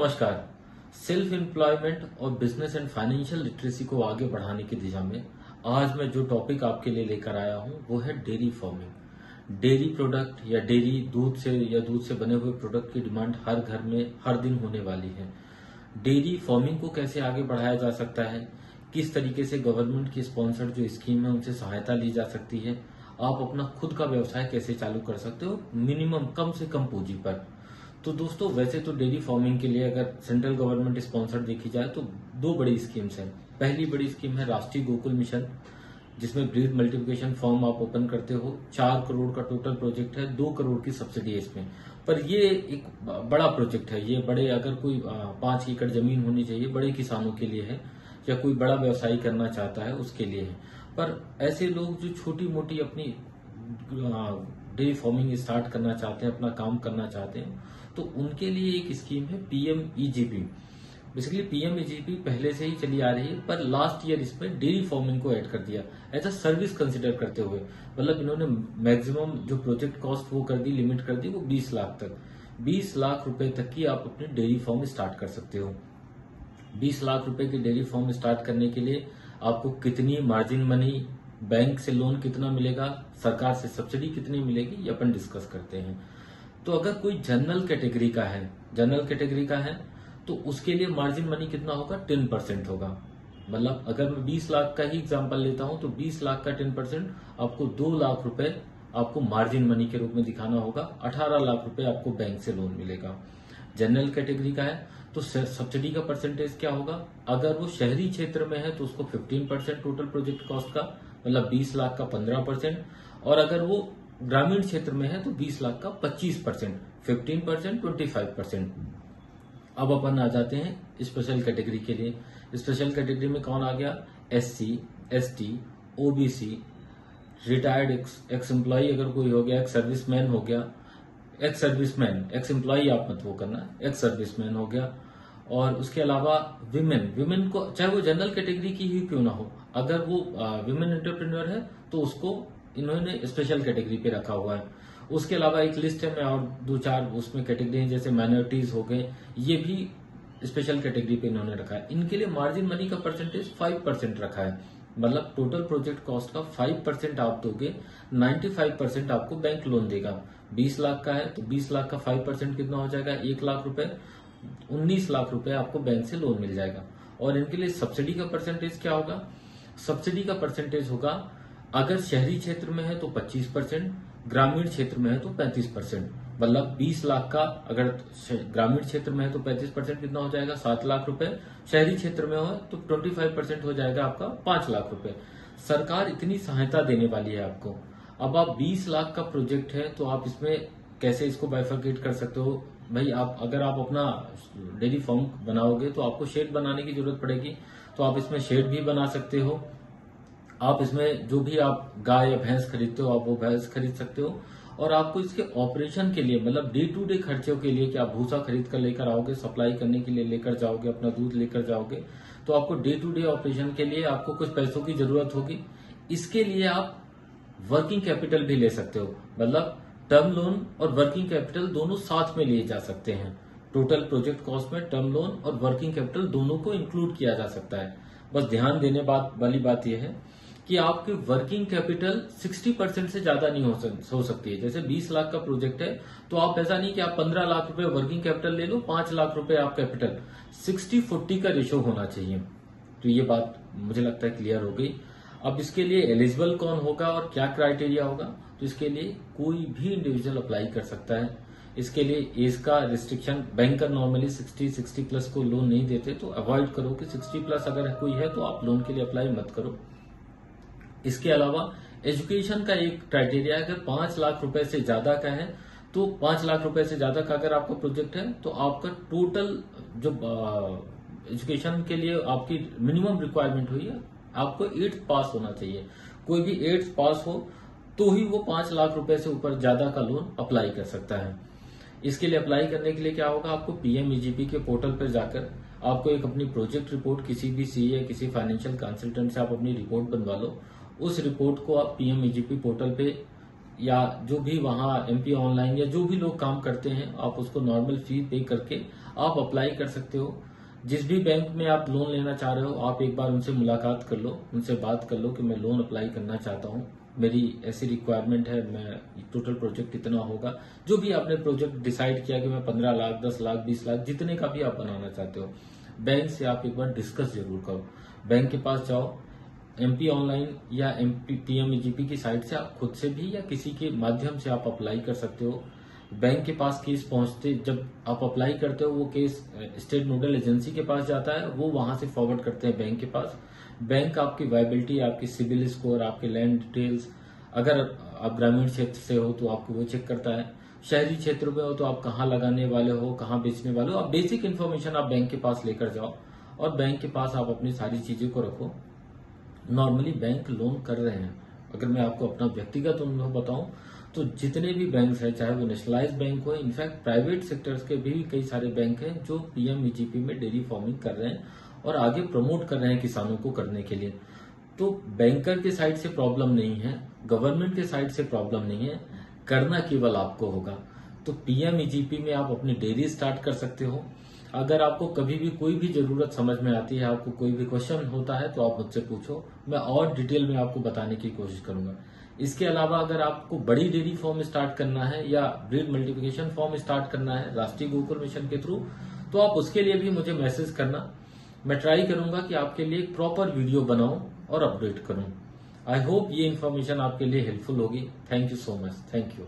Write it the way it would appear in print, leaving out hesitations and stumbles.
नमस्कार। Self employment और business and financial literacy को आगे बढ़ाने की दिशा में आज मैं जो टॉपिक आपके लिए लेकर आया हूं वो है डेयरी फार्मिंग। डेयरी प्रोडक्ट या डेयरी दूध से बने हुए प्रोडक्ट की डिमांड हर घर में हर दिन होने वाली है। डेयरी फार्मिंग को कैसे आगे बढ़ाया जा सकता है, किस तरीके से गवर्नमेंट की स्पॉन्सर्ड जो स्कीम है उनसे सहायता ली जा सकती है, आप अपना खुद का व्यवसाय कैसे चालू कर सकते हो मिनिमम कम से कम पूंजी पर। तो दोस्तों, वैसे तो डेयरी फार्मिंग के लिए अगर सेंट्रल गवर्नमेंट स्पॉन्सर देखी जाए तो दो बड़ी स्कीम्स हैं। पहली बड़ी स्कीम है राष्ट्रीय गोकुल मिशन, जिसमें ब्रीड मल्टीप्लिकेशन फार्म आप ओपन करते हो। 4 करोड़ का टोटल प्रोजेक्ट है, 2 करोड़ की सब्सिडी है इसमें। पर ये एक बड़ा प्रोजेक्ट है, ये बड़े अगर कोई 5 एकड़ जमीन होनी चाहिए बड़े किसानों के लिए है, या कोई बड़ा व्यवसाय करना चाहता है उसके लिए है। पर ऐसे लोग जो छोटी मोटी अपनी डेयरी फार्मिंग स्टार्ट करना चाहते हैं, अपना काम करना चाहते हैं, तो उनके लिए एक स्कीम है पीएमईजीपी। बेसिकली पीएमईजीपी पहले से ही चली आ रही है, पर लास्ट ईयर इसमें डेयरी फार्मिंग को ऐड कर दिया एज अ सर्विस कंसिडर करते हुए। मतलब इन्होंने मैक्सिमम जो प्रोजेक्ट कॉस्ट वो कर दी, लिमिट कर दी वो 20 लाख तक। 20 लाख रुपए तक की आप अपनी डेयरी फार्म स्टार्ट कर सकते हो। 20 लाख रुपए की डेयरी फार्म स्टार्ट करने के लिए आपको कितनी मार्जिन मनी, बैंक से लोन कितना मिलेगा, सरकार से सब्सिडी कितनी मिलेगी, ये अपन डिस्कस करते हैं। तो अगर कोई जनरल कैटेगरी का है तो उसके लिए मार्जिन मनी कितना होगा, 10% होगा। मतलब अगर मैं 20 लाख का ही एग्जांपल लेता हूं तो 20 लाख का 10% आपको 2 लाख रुपए आपको मार्जिन मनी के रूप में दिखाना होगा। 18 लाख रुपए आपको बैंक से लोन मिलेगा। जनरल कैटेगरी का है तो सब्सिडी का परसेंटेज क्या होगा, अगर वो शहरी क्षेत्र में है तो उसको 15% टोटल प्रोजेक्ट कॉस्ट का, मतलब 20 लाख का 15%, और अगर वो ग्रामीण क्षेत्र में है तो 20 लाख का 25%, 15%, 25%। अब अपन आ जाते हैं स्पेशल कैटेगरी के लिए। स्पेशल कैटेगरी में कौन आ गया, SC, ST, OBC, retired ex employ अगर कोई हो गया, एक्स सर्विसमैन हो गया, एक्स एम्प्लॉय आप मत वो करना, एक्स सर्विसमैन हो गया। और उसके अलावा विमेन को चाहे वो जनरल कैटेगरी की ही क्यों ना हो, अगर वो विमेन एंटरप्रेन्योर है तो उसको इन्होंने स्पेशल कैटेगरी पे रखा हुआ है। उसके अलावा एक लिस्ट है में और 2-4 उसमें कैटेगरी है, जैसे माइनॉरिटीज हो गए, ये भी स्पेशल कैटेगरी पे इन्होंने रखा है। इनके लिए मार्जिन मनी का परसेंटेज 5% रखा है। मतलब टोटल प्रोजेक्ट कॉस्ट का 5% आप दोगे, 95% आपको बैंक लोन देगा। 20 लाख का है तो 20 लाख का 5% कितना हो जाएगा, 1 लाख रुपए, 19 लाख रुपए आपको बैंक से लोन मिल जाएगा। और इनके लिए सब्सिडी का परसेंटेज क्या होगा, सब्सिडी का परसेंटेज होगा अगर शहरी क्षेत्र में है तो 25%, ग्रामीण क्षेत्र में है तो 35%। मतलब 20 लाख का अगर ग्रामीण क्षेत्र में है तो 35% कितना हो जाएगा, 7 लाख रुपए। शहरी क्षेत्र में हो तो 25% हो जाएगा आपका 5 लाख रुपए। सरकार इतनी सहायता देने वाली है आपको। अब आप 20 लाख का प्रोजेक्ट है तो आप इसमें कैसे इसको बाइफरकेट कर सकते हो भाई। आप अगर आप अपना डेयरी फार्म बनाओगे तो आपको शेड बनाने की जरूरत पड़ेगी, तो आप इसमें शेड भी बना सकते हो। आप इसमें जो भी आप गाय या भैंस खरीदते हो आप वो भैंस खरीद सकते हो। और आपको इसके ऑपरेशन के लिए, मतलब डे टू डे खर्चों के लिए कि आप भूसा खरीद कर लेकर आओगे, सप्लाई करने के लिए लेकर जाओगे, अपना दूध लेकर जाओगे, तो आपको डे टू डे ऑपरेशन के लिए आपको कुछ पैसों की जरूरत होगी। इसके लिए आप वर्किंग कैपिटल भी ले सकते हो। मतलब टर्म लोन और वर्किंग कैपिटल दोनों साथ में लिए जा सकते हैं। टोटल प्रोजेक्ट कॉस्ट में टर्म लोन और वर्किंग कैपिटल दोनों को इंक्लूड किया जा सकता है। बस ध्यान देने वाली बात यह है कि आपकी वर्किंग कैपिटल 60% से ज्यादा नहीं हो सकती है। जैसे 20 लाख का प्रोजेक्ट है तो आप ऐसा नहीं कि आप 15 लाख रुपए वर्किंग कैपिटल ले लो, 5 लाख रुपए आप कैपिटल, 60-40 का रेशो होना चाहिए। तो ये बात मुझे लगता है क्लियर हो गई। अब इसके लिए एलिजिबल कौन होगा और क्या क्राइटेरिया होगा, तो इसके लिए कोई भी इंडिविजुअल अप्लाई कर सकता है। इसके लिए एज का रिस्ट्रिक्शन, बैंकर नॉर्मली 60 प्लस को लोन नहीं देते, तो अवॉइड करो कि 60 प्लस अगर कोई है तो आप लोन के लिए अप्लाई मत करो। इसके अलावा एजुकेशन का एक क्राइटेरिया है, अगर 5 लाख रुपए से ज्यादा का है तो 5 लाख रुपए से ज्यादा का अगर आपका प्रोजेक्ट है तो आपका टोटल जो एजुकेशन के लिए आपकी मिनिमम रिक्वायरमेंट हुई है, आपको 8th पास होना चाहिए। कोई भी 8th पास हो तो ही वो 5 लाख रुपए से ऊपर ज्यादा का लोन अप्लाई कर सकता है। इसके लिए अप्लाई करने के लिए क्या होगा, आपको पीएमईजीपी के पोर्टल पर जाकर आपको एक अपनी प्रोजेक्ट रिपोर्ट, किसी भी सीए, किसी फाइनेंशियल कंसल्टेंट से आप अपनी रिपोर्ट बनवा लो। उस रिपोर्ट को आप पीएमईजीपी पोर्टल पे या जो भी वहाँ एमपी ऑनलाइन या जो भी लोग काम करते हैं, आप उसको नॉर्मल फी पे करके आप अप्लाई कर सकते हो। जिस भी बैंक में आप लोन लेना चाह रहे हो, आप एक बार उनसे मुलाकात कर लो, उनसे बात कर लो कि मैं लोन अप्लाई करना चाहता हूँ, मेरी ऐसी रिक्वायरमेंट है, मैं टोटल प्रोजेक्ट कितना होगा, जो भी आपने प्रोजेक्ट डिसाइड किया कि मैं 15 लाख 10 लाख 20 लाख जितने का भी आप बनाना चाहते हो, बैंक से आप एक बार डिस्कस जरूर करो। बैंक के पास जाओ, एमपी ऑनलाइन या एमपी पीएमईजीपी की साइट से आप खुद से भी या किसी के माध्यम से आप अप्लाई कर सकते हो। बैंक के पास केस पहुंचते, जब आप अप्लाई करते हो वो केस स्टेट नोडल एजेंसी के पास जाता है, वो वहां से फॉरवर्ड करते हैं बैंक के पास। बैंक आपकी वायबिलिटी, आपकी सिबिल स्कोर, आपके लैंड डिटेल्स, अगर आप ग्रामीण क्षेत्र से हो तो आपको वो चेक करता है, शहरी क्षेत्र में हो तो आप कहाँ लगाने वाले हो, कहाँ बेचने वाले हो, आप बेसिक इन्फॉर्मेशन आप बैंक के पास लेकर जाओ और बैंक के पास आप अपनी सारी चीजें को रखो। नॉर्मली बैंक लोन कर रहे हैं। अगर मैं आपको अपना व्यक्तिगत अनुभव बताऊं तो जितने भी बैंक हैं, चाहे वो नेशनलाइज बैंक हो, इनफैक्ट प्राइवेट सेक्टर्स के भी कई सारे बैंक हैं जो पीएमईजीपी में डेयरी फार्मिंग कर रहे हैं और आगे प्रमोट कर रहे हैं किसानों को करने के लिए। तो बैंकर के साइड से प्रॉब्लम नहीं है, गवर्नमेंट के साइड से प्रॉब्लम नहीं है, करना केवल आपको होगा। तो पीएमईजीपी में आप अपनी डेयरी स्टार्ट कर सकते हो। अगर आपको कभी भी कोई भी जरूरत समझ में आती है, आपको कोई भी क्वेश्चन होता है तो आप मुझसे पूछो, मैं और डिटेल में आपको बताने की कोशिश करूंगा। इसके अलावा अगर आपको बड़ी डेयरी फार्म स्टार्ट करना है या ब्रीड मल्टीप्लिकेशन फार्म स्टार्ट करना है राष्ट्रीय गोकुल मिशन के थ्रू, तो आप उसके लिए भी मुझे मैसेज करना। मैं ट्राई करूंगा कि आपके लिए एक प्रॉपर वीडियो बनाऊं और अपडेट करूं। आई होप ये इन्फॉर्मेशन आपके लिए हेल्पफुल होगी। Thank you so much. Thank you.